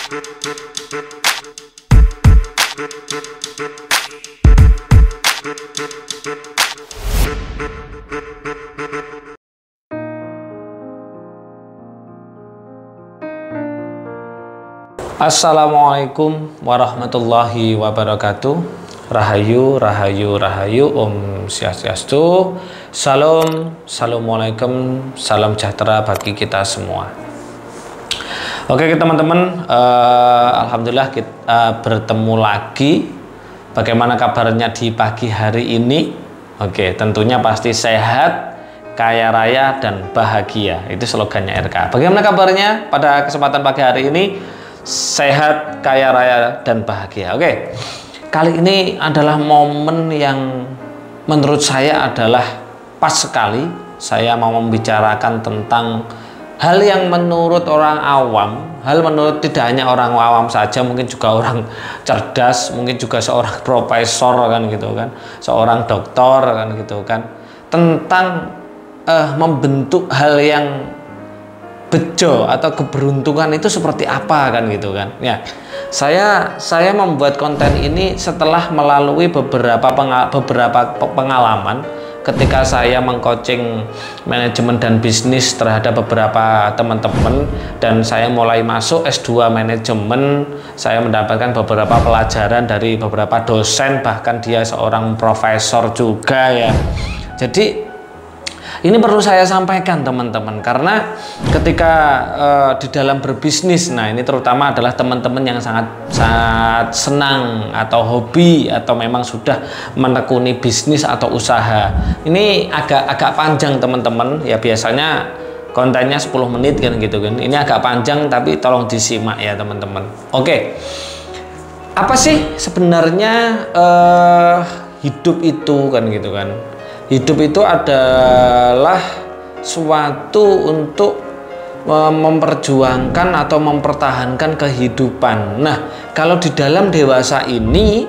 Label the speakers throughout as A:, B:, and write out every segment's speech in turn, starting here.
A: Assalamualaikum warahmatullahi wabarakatuh. Rahayu, rahayu, rahayu. Om Swastiastu. Salam, assalamualaikum, salam sejahtera bagi kita semua. Oke teman-teman, alhamdulillah kita bertemu lagi. Bagaimana kabarnya di pagi hari ini? Oke, tentunya pasti sehat, kaya raya, dan bahagia. Itu slogannya RK. Bagaimana kabarnya pada kesempatan pagi hari ini? Sehat, kaya raya, dan bahagia. Oke, kali ini adalah momen yang menurut saya adalah pas sekali. Saya mau membicarakan tentang hal yang menurut orang awam, hal menurut tidak hanya orang awam saja, mungkin juga orang cerdas, mungkin juga seorang profesor kan gitu kan, seorang doktor kan gitu kan, tentang membentuk hal yang bejo atau keberuntungan itu seperti apa kan gitu kan ya. Saya membuat konten ini setelah melalui beberapa pengalaman ketika saya mengcoaching manajemen dan bisnis terhadap beberapa teman-teman, dan saya mulai masuk S2 manajemen. Saya mendapatkan beberapa pelajaran dari beberapa dosen, bahkan dia seorang profesor juga ya. Jadi ini perlu saya sampaikan teman-teman, karena ketika di dalam berbisnis, nah ini terutama adalah teman-teman yang sangat senang atau hobi atau memang sudah menekuni bisnis atau usaha. Ini agak panjang teman-teman ya, biasanya kontennya 10 menit kan gitu kan. Ini agak panjang tapi tolong disimak ya teman-teman. Oke. Apa sih sebenarnya hidup itu kan gitu kan? Hidup itu adalah suatu untuk memperjuangkan atau mempertahankan kehidupan. Nah, kalau di dalam dewasa ini,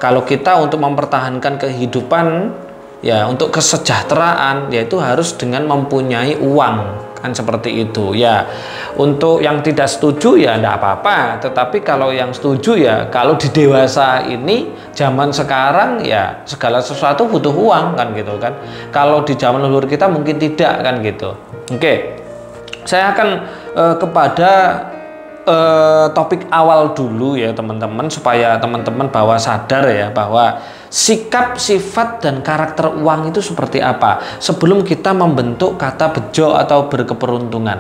A: kalau kita untuk mempertahankan kehidupan, ya untuk kesejahteraan, yaitu harus dengan mempunyai uang. Kan seperti itu ya. Untuk yang tidak setuju ya enggak apa-apa, tetapi kalau yang setuju ya, kalau di dewasa ini zaman sekarang ya segala sesuatu butuh uang kan gitu kan. Kalau di zaman leluhur kita mungkin tidak kan gitu. Oke, saya akan kepada topik awal dulu ya teman-teman, supaya teman-teman bahwa sadar ya bahwa sikap, sifat, dan karakter uang itu seperti apa sebelum kita membentuk kata bejo atau berkeberuntungan.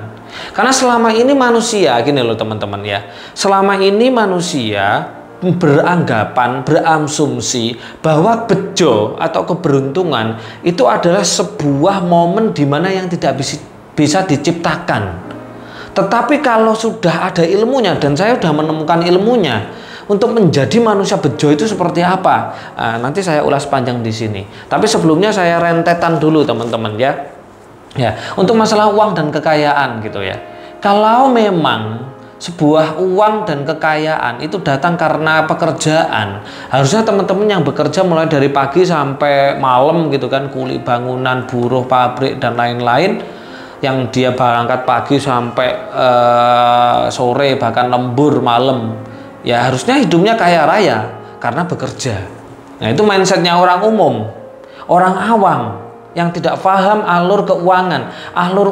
A: Karena selama ini manusia, gini loh teman-teman ya, selama ini manusia beranggapan, berasumsi bahwa bejo atau keberuntungan itu adalah sebuah momen di mana yang tidak bisa diciptakan. Tetapi kalau sudah ada ilmunya, dan saya sudah menemukan ilmunya untuk menjadi manusia bejo itu seperti apa, nanti saya ulas panjang di sini. Tapi sebelumnya saya rentetan dulu teman-teman ya. Ya, untuk masalah uang dan kekayaan gitu ya. Kalau memang sebuah uang dan kekayaan itu datang karena pekerjaan, harusnya teman-teman yang bekerja mulai dari pagi sampai malam gitu kan, kuli bangunan, buruh pabrik dan lain-lain, yang dia berangkat pagi sampai sore bahkan lembur malam, ya harusnya hidupnya kaya raya karena bekerja. Nah itu mindsetnya orang umum, orang awam yang tidak paham alur keuangan, alur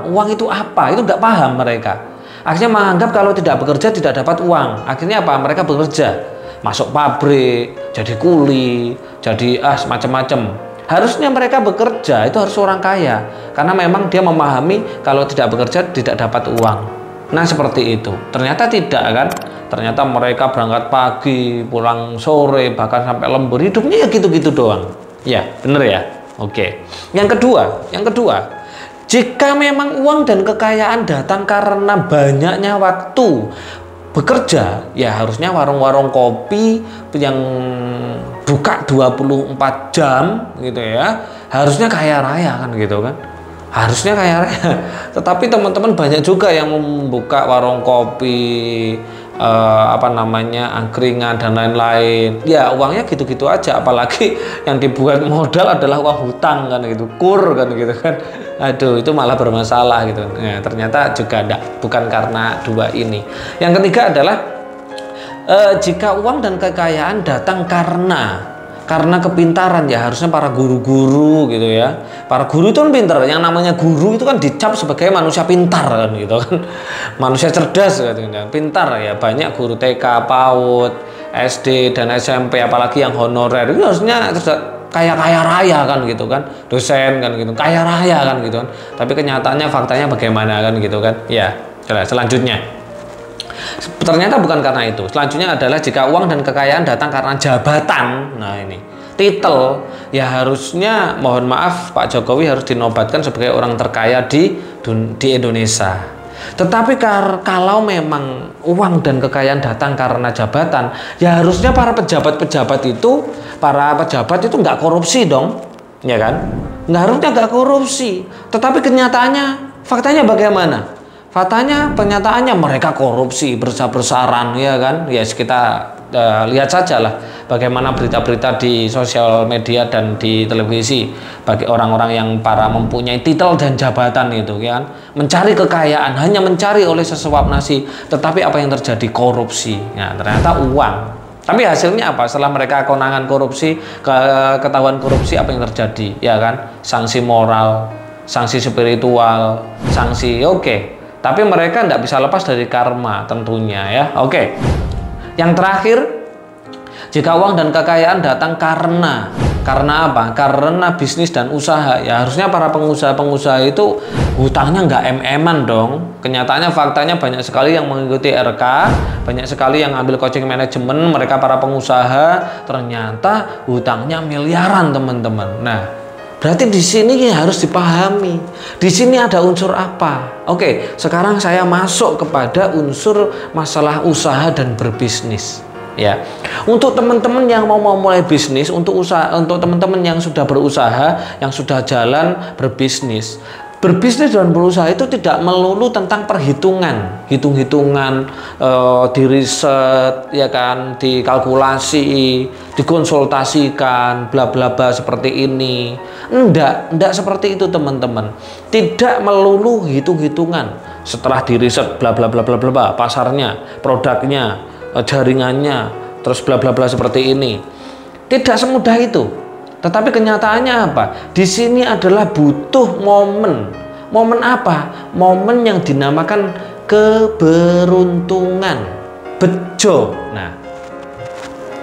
A: uang itu apa, itu nggak paham mereka. Akhirnya menganggap kalau tidak bekerja tidak dapat uang. Akhirnya apa? Mereka bekerja, masuk pabrik, jadi kuli, jadi macam-macam. Harusnya mereka bekerja itu harus orang kaya, karena memang dia memahami kalau tidak bekerja tidak dapat uang. Nah seperti itu. Ternyata tidak kan? Ternyata mereka berangkat pagi, pulang sore, bahkan sampai lembur, hidupnya ya gitu-gitu doang. Ya bener ya. Oke. Yang kedua, jika memang uang dan kekayaan datang karena banyaknya waktu bekerja, ya harusnya warung-warung kopi yang buka 24 jam gitu ya, harusnya kaya raya kan gitu kan. Harusnya kaya raya. Tetapi teman-teman banyak juga yang membuka warung kopi, angkringan dan lain-lain. Ya uangnya gitu-gitu aja, apalagi yang dibuat modal adalah uang hutang kan gitu, kur kan gitu kan. Aduh, itu malah bermasalah gitu. Nah, ternyata juga bukan karena dua ini. Yang ketiga adalah jika uang dan kekayaan datang karena kepintaran, ya harusnya para guru-guru gitu ya. Para guru itu kan pintar. Yang namanya guru itu kan dicap sebagai manusia pintar kan gitu kan. Manusia cerdas gitu kan. Pintar ya, banyak guru TK, PAUD, SD dan SMP, apalagi yang honorer itu harusnya kaya raya kan gitu kan, dosen kan gitu, kaya raya kan gitu kan. Tapi kenyataannya, faktanya bagaimana kan gitu kan. Ya, selanjutnya ternyata bukan karena itu. Selanjutnya adalah jika uang dan kekayaan datang karena jabatan. Nah ini titel, ya harusnya mohon maaf Pak Jokowi harus dinobatkan sebagai orang terkaya di Indonesia. Tetapi kalau memang uang dan kekayaan datang karena jabatan, ya harusnya para pejabat itu nggak korupsi dong, ya kan? Nggak, harusnya nggak korupsi. Tetapi kenyataannya, faktanya bagaimana? Kenyataannya mereka korupsi besar-besaran, ya kan? Ya kita lihat saja lah bagaimana berita-berita di sosial media dan di televisi bagi orang-orang yang para mempunyai titel dan jabatan itu kan, mencari kekayaan, hanya mencari oleh sesuap nasi, tetapi apa yang terjadi? Korupsi. Nah, ternyata uang. Tapi hasilnya apa? Setelah mereka konangan korupsi, ketahuan korupsi, apa yang terjadi? Ya kan? Sanksi moral, sanksi spiritual, sanksi oke. Tapi mereka tidak bisa lepas dari karma tentunya ya. Oke. Yang terakhir, jika uang dan kekayaan datang karena apa? Karena bisnis dan usaha. Ya harusnya para pengusaha itu hutangnya nggak em-eman dong. Kenyataannya, faktanya banyak sekali yang mengikuti RK, banyak sekali yang ambil coaching manajemen, mereka para pengusaha ternyata hutangnya miliaran teman-teman. Nah, berarti di sini harus dipahami. Di sini ada unsur apa? Oke, sekarang saya masuk kepada unsur masalah usaha dan berbisnis. Ya, untuk teman-teman yang mau mulai bisnis, untuk teman-teman yang sudah berusaha, yang sudah jalan berbisnis dan berusaha itu tidak melulu tentang perhitungan, hitung-hitungan, diriset, ya kan, dikalkulasi, dikonsultasikan, bla bla bla seperti ini. Enggak seperti itu teman-teman. Tidak melulu hitung-hitungan. Setelah diriset, bla bla bla bla bla, pasarnya, produknya, jaringannya, terus bla bla bla seperti ini. Tidak semudah itu. Tetapi kenyataannya apa? Di sini adalah butuh momen. Momen apa? Momen yang dinamakan keberuntungan. Bejo.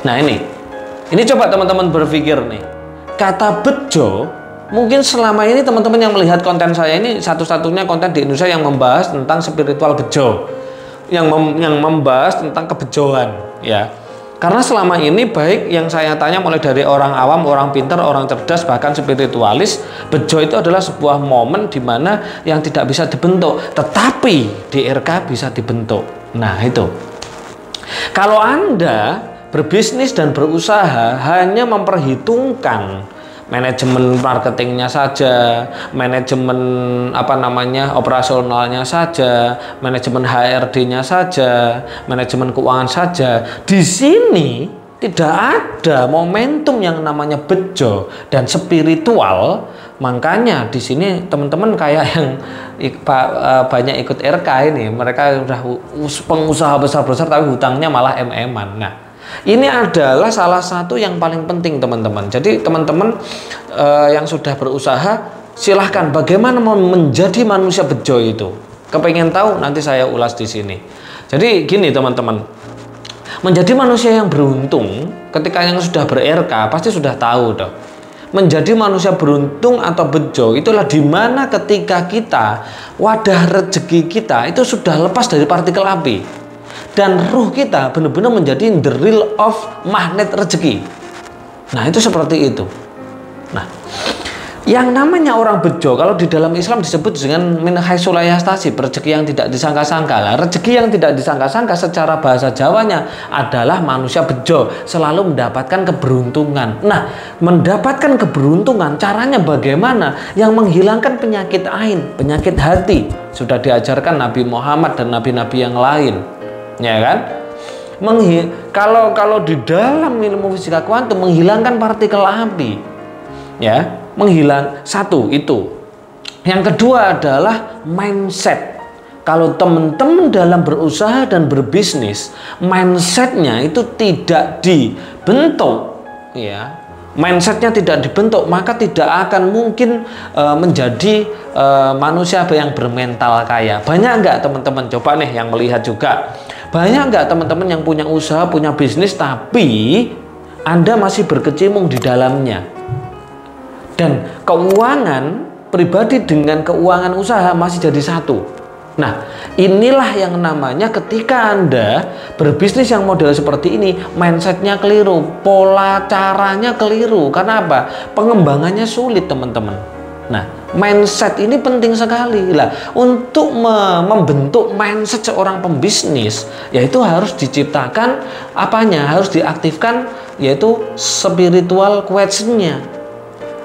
A: Nah ini coba teman-teman berpikir nih. Kata bejo, mungkin selama ini teman-teman yang melihat konten saya ini satu-satunya konten di Indonesia yang membahas tentang spiritual bejo, yang membahas tentang kebejoan, ya. Karena selama ini baik yang saya tanya mulai dari orang awam, orang pintar, orang cerdas, bahkan spiritualis, bejo itu adalah sebuah momen di mana yang tidak bisa dibentuk, tetapi di RK bisa dibentuk. Nah itu. Kalau Anda berbisnis dan berusaha hanya memperhitungkan manajemen marketingnya saja, manajemen operasionalnya saja, manajemen HRD-nya saja, manajemen keuangan saja. Di sini tidak ada momentum yang namanya bejo dan spiritual. Makanya di sini teman-teman kayak yang banyak ikut RK ini, mereka sudah pengusaha besar-besar tapi hutangnya malah em-eman. Nah, ini adalah salah satu yang paling penting teman-teman. Jadi teman-teman yang sudah berusaha, silahkan bagaimana menjadi manusia bejo itu. Kepengen tahu? Nanti saya ulas di sini. Jadi gini teman-teman, menjadi manusia yang beruntung ketika yang sudah ber-RK pasti sudah tahu dong. Menjadi manusia beruntung atau bejo itulah dimana ketika kita, wadah rezeki kita itu sudah lepas dari partikel api. Dan ruh kita benar-benar menjadi the real of magnet rezeki. Nah itu seperti itu. Nah, yang namanya orang bejo kalau di dalam Islam disebut dengan min haitsu la yahtasib, rezeki yang tidak disangka-sangka. Lah, rezeki yang tidak disangka-sangka secara bahasa Jawanya adalah manusia bejo, selalu mendapatkan keberuntungan. Nah, mendapatkan keberuntungan caranya bagaimana? Yang menghilangkan penyakit ain, penyakit hati sudah diajarkan Nabi Muhammad dan nabi-nabi yang lain. Ya kan? Kalau di dalam ilmu fisika kuantum menghilangkan partikel api, ya, satu itu Yang kedua adalah mindset. Kalau teman-teman dalam berusaha dan berbisnis, mindsetnya itu tidak dibentuk, ya, mindsetnya tidak dibentuk, maka tidak akan mungkin menjadi manusia yang bermental kaya. Banyak nggak teman-teman, coba nih yang melihat juga, banyak nggak teman-teman yang punya usaha, punya bisnis, tapi Anda masih berkecimpung di dalamnya, dan keuangan pribadi dengan keuangan usaha masih jadi satu. Nah, inilah yang namanya ketika Anda berbisnis yang model seperti ini, mindsetnya keliru, pola caranya keliru. Karena apa? Pengembangannya sulit, teman-teman. Nah, mindset ini penting sekali. Lah, untuk membentuk mindset seorang pembisnis, yaitu harus diciptakan apanya? Harus diaktifkan, yaitu spiritual quotient-nya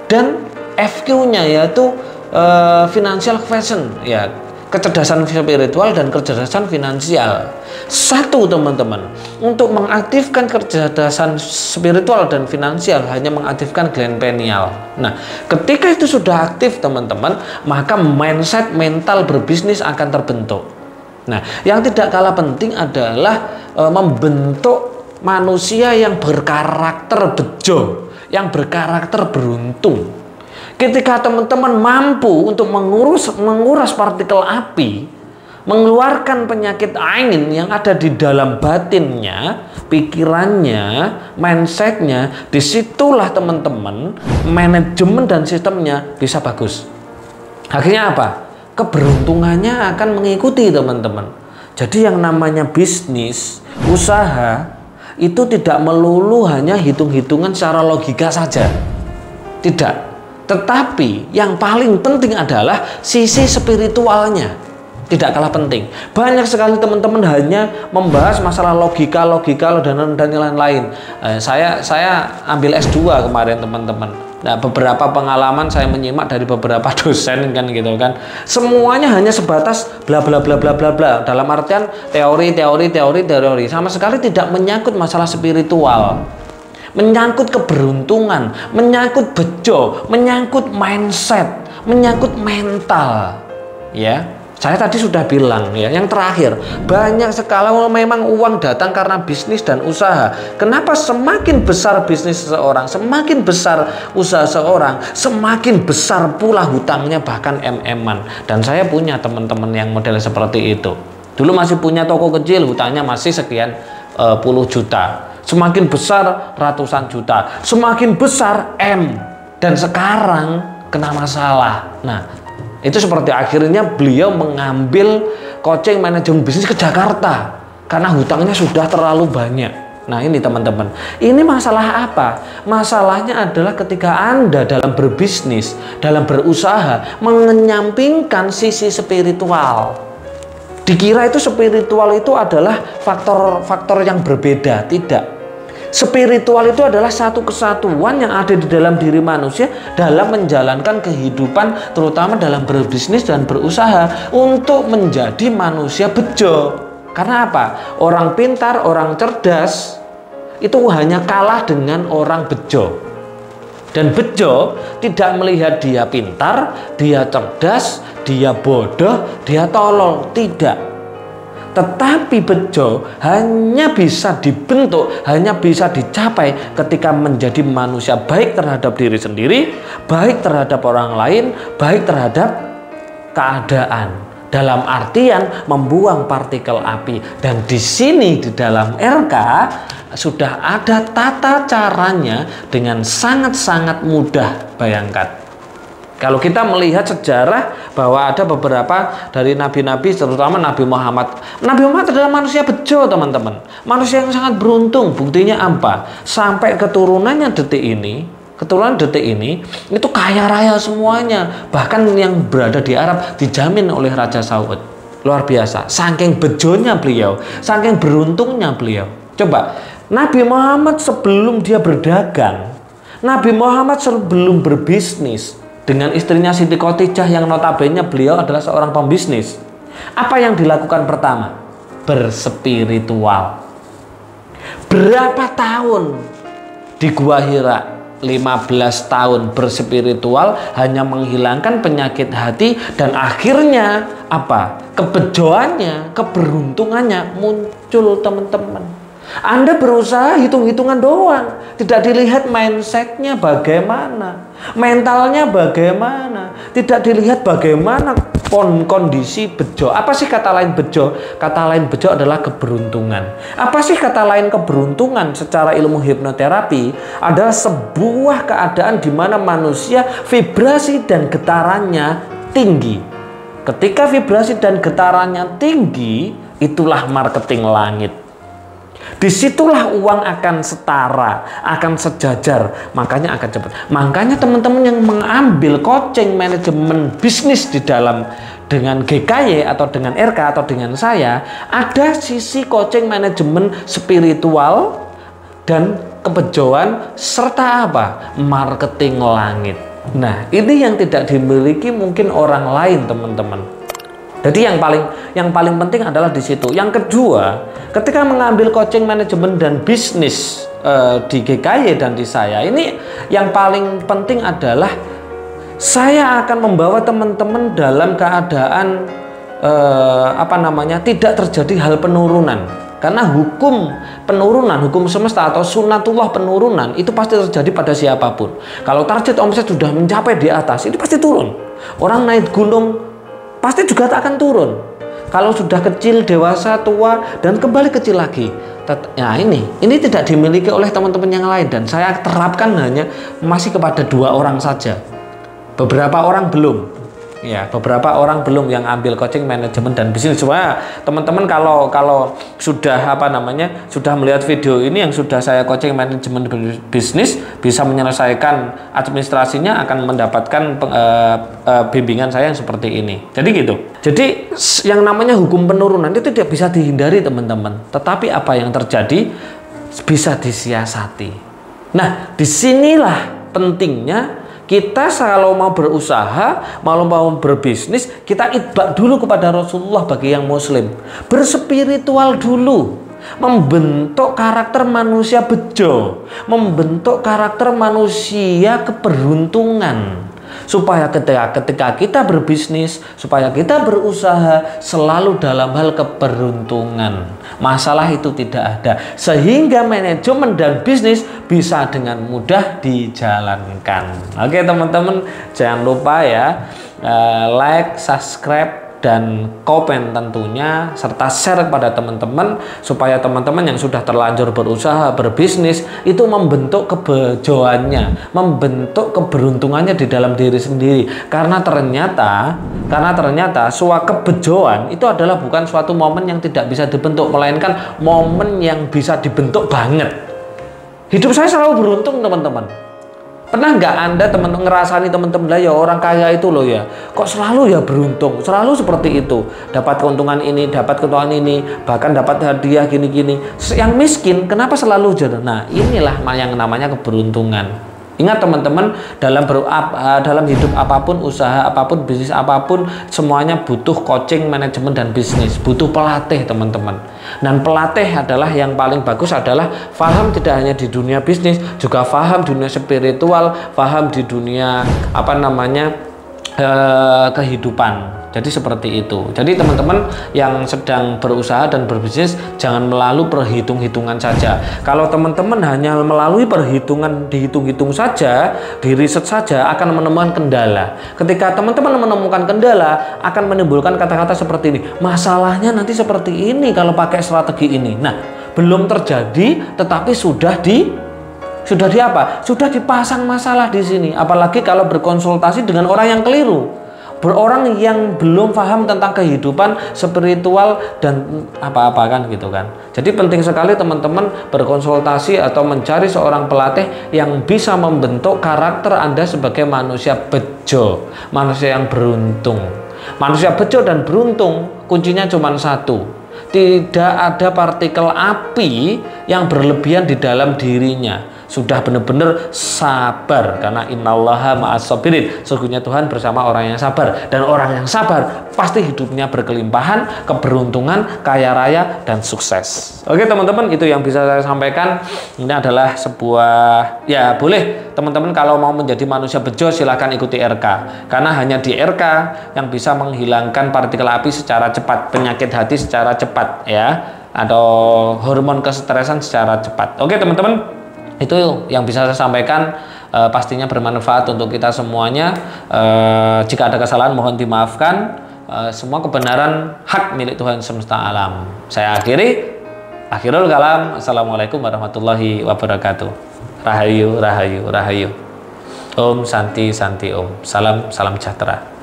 A: dan FQ-nya, yaitu financial quotient, ya, kecerdasan spiritual dan kecerdasan finansial. Satu, teman-teman, untuk mengaktifkan kecerdasan spiritual dan finansial hanya mengaktifkan gland pineal. Nah, ketika itu sudah aktif, teman-teman, maka mindset mental berbisnis akan terbentuk. Nah, yang tidak kalah penting adalah membentuk manusia yang berkarakter bejo, yang berkarakter beruntung. Ketika teman-teman mampu untuk menguras partikel api, mengeluarkan penyakit angin yang ada di dalam batinnya, pikirannya, mindsetnya, disitulah teman-teman manajemen dan sistemnya bisa bagus. Akhirnya apa? Keberuntungannya akan mengikuti, teman-teman. Jadi yang namanya bisnis, usaha, itu tidak melulu hanya hitung-hitungan secara logika saja. Tidak. Tetapi yang paling penting adalah sisi spiritualnya. Tidak kalah penting. Banyak sekali teman-teman hanya membahas masalah logika dan yang lain-lain. Saya ambil S2 kemarin, teman-teman. Nah, beberapa pengalaman saya menyimak dari beberapa dosen kan gitu kan. Semuanya hanya sebatas bla bla bla bla bla bla. Dalam artian teori. Sama sekali tidak menyangkut masalah spiritual. Menyangkut keberuntungan, menyangkut bejo, menyangkut mindset, menyangkut mental. Ya, saya tadi sudah bilang ya. Yang terakhir, banyak sekali memang uang datang karena bisnis dan usaha. Kenapa semakin besar bisnis seseorang, semakin besar usaha seseorang, semakin besar pula hutangnya, bahkan MM-an. Dan saya punya teman-teman yang model seperti itu. Dulu masih punya toko kecil, hutangnya masih sekian puluh juta. Semakin besar ratusan juta, semakin besar M, dan sekarang kena masalah. Nah, itu seperti akhirnya beliau mengambil coaching manajemen bisnis ke Jakarta karena hutangnya sudah terlalu banyak. Nah, ini teman-teman, ini masalah apa? Masalahnya adalah ketika Anda dalam berbisnis, dalam berusaha, mengenyampingkan sisi spiritual. Dikira itu spiritual itu adalah faktor yang berbeda. Tidak. Spiritual itu adalah satu kesatuan yang ada di dalam diri manusia dalam menjalankan kehidupan, terutama dalam berbisnis dan berusaha untuk menjadi manusia bejo. Karena apa? Orang pintar, orang cerdas itu hanya kalah dengan orang bejo. Dan bejo tidak melihat dia pintar, dia cerdas, dia bodoh, dia tolol. Tidak. Tetapi bejo hanya bisa dibentuk, hanya bisa dicapai ketika menjadi manusia baik terhadap diri sendiri, baik terhadap orang lain, baik terhadap keadaan. Dalam artian membuang partikel api. Dan di sini di dalam RK sudah ada tata caranya dengan sangat-sangat mudah. Bayangkan. Kalau kita melihat sejarah bahwa ada beberapa dari nabi-nabi, terutama Nabi Muhammad. Nabi Muhammad adalah manusia bejo, teman-teman. Manusia yang sangat beruntung. Buktinya apa? Sampai keturunan detik ini itu kaya raya semuanya. Bahkan yang berada di Arab dijamin oleh Raja Saud. Luar biasa. Saking bejonya beliau, saking beruntungnya beliau. Coba, Nabi Muhammad sebelum dia berdagang, Nabi Muhammad sebelum berbisnis dengan istrinya Siti Khotijah yang notabene beliau adalah seorang pembisnis. Apa yang dilakukan pertama? Berspiritual. Berapa tahun di Gua Hira? 15 tahun berspiritual hanya menghilangkan penyakit hati, dan akhirnya apa? Kebejoannya, keberuntungannya muncul, teman-teman. Anda berusaha hitung-hitungan doang, tidak dilihat mindsetnya bagaimana, mentalnya bagaimana, tidak dilihat bagaimana kondisi bejo. Apa sih kata lain bejo? Kata lain bejo adalah keberuntungan. Apa sih kata lain keberuntungan secara ilmu hipnoterapi? Adalah sebuah keadaan di mana manusia vibrasi dan getarannya tinggi. Ketika vibrasi dan getarannya tinggi, itulah marketing langit. Disitulah uang akan setara, akan sejajar, makanya akan cepat. Makanya teman-teman yang mengambil coaching manajemen bisnis di dalam dengan GKY atau dengan RK atau dengan saya, ada sisi coaching manajemen spiritual dan kebejoan serta apa? Marketing langit. Nah, ini yang tidak dimiliki mungkin orang lain, teman-teman. Jadi yang paling penting adalah di situ. Yang kedua, ketika mengambil coaching manajemen dan bisnis di GKY dan di saya, ini yang paling penting adalah saya akan membawa teman-teman dalam keadaan tidak terjadi hal penurunan. Karena hukum penurunan, hukum semesta atau sunatullah penurunan itu pasti terjadi pada siapapun. Kalau target omset sudah mencapai di atas, ini pasti turun. Orang naik gunung pasti juga akan turun. Kalau sudah kecil, dewasa, tua, dan kembali kecil lagi. Nah, ini tidak dimiliki oleh teman-teman yang lain, dan saya terapkan hanya masih kepada 2 orang saja. Beberapa orang belum. Ya, beberapa orang belum yang ambil coaching manajemen dan bisnis. Cuma teman-teman kalau sudah sudah melihat video ini yang sudah saya coaching manajemen bisnis, bisa menyelesaikan administrasinya, akan mendapatkan bimbingan saya yang seperti ini. Jadi gitu. Jadi yang namanya hukum penurunan itu tidak bisa dihindari, teman-teman. Tetapi apa yang terjadi bisa disiasati. Nah, disinilah pentingnya kita kalau mau berusaha, mau berbisnis, kita itbak dulu kepada Rasulullah bagi yang muslim. Berspiritual dulu. Membentuk karakter manusia bejo. Membentuk karakter manusia keberuntungan. Supaya ketika kita berbisnis, supaya kita berusaha selalu dalam hal keberuntungan. Masalah itu tidak ada. Sehingga manajemen dan bisnis bisa dengan mudah dijalankan. Oke teman-teman, jangan lupa ya like, subscribe, dan komen tentunya, serta share kepada teman-teman supaya teman-teman yang sudah terlanjur berusaha berbisnis itu membentuk kebejoannya, membentuk keberuntungannya di dalam diri sendiri. Karena ternyata suatu kebejoan itu adalah bukan suatu momen yang tidak bisa dibentuk, melainkan momen yang bisa dibentuk banget. Hidup saya selalu beruntung, teman-teman. Pernah nggak Anda ngerasani teman-teman lah ya, orang kaya itu loh ya, kok selalu ya beruntung, selalu seperti itu, dapat keuntungan ini, dapat keuntungan ini, bahkan dapat hadiah gini-gini. Yang miskin kenapa selalu jadi? Nah, inilah yang namanya keberuntungan. Ingat teman-teman, dalam hidup apapun, usaha apapun, bisnis apapun, semuanya butuh coaching manajemen dan bisnis, butuh pelatih, teman-teman. Dan pelatih adalah yang paling bagus adalah paham tidak hanya di dunia bisnis, juga paham dunia spiritual, paham di dunia kehidupan. Jadi seperti itu. Jadi teman-teman yang sedang berusaha dan berbisnis, jangan melalui perhitung-hitungan saja. Kalau teman-teman hanya melalui perhitungan, dihitung-hitung saja, di riset saja, akan menemukan kendala. Ketika teman-teman menemukan kendala, akan menimbulkan kata-kata seperti ini, masalahnya nanti seperti ini kalau pakai strategi ini. Nah, belum terjadi tetapi sudah dipasang masalah di sini. Apalagi kalau berkonsultasi dengan orang yang keliru. Orang yang belum paham tentang kehidupan spiritual dan apa-apa kan gitu kan. Jadi penting sekali teman-teman berkonsultasi atau mencari seorang pelatih yang bisa membentuk karakter Anda sebagai manusia bejo, manusia yang beruntung. Manusia bejo dan beruntung kuncinya cuma satu. Tidak ada partikel api yang berlebihan di dalam dirinya. Sudah benar-benar sabar, karena innallaha ma'as-sabirin, sesungguhnya Tuhan bersama orang yang sabar, dan orang yang sabar pasti hidupnya berkelimpahan, keberuntungan, kaya raya, dan sukses. Oke teman-teman, itu yang bisa saya sampaikan. Ini adalah sebuah, ya boleh teman-teman kalau mau menjadi manusia bejo silahkan ikuti RK, karena hanya di RK yang bisa menghilangkan partikel api secara cepat, penyakit hati secara cepat ya, atau hormon kesetresan secara cepat. Oke teman-teman, itu yang bisa saya sampaikan. Pastinya bermanfaat untuk kita semuanya. Jika ada kesalahan mohon dimaafkan. Semua kebenaran hak milik Tuhan semesta alam. Saya akhirul kalam. Assalamualaikum warahmatullahi wabarakatuh. Rahayu, rahayu, rahayu. Om Santi Santi Om. Salam, salam sejahtera.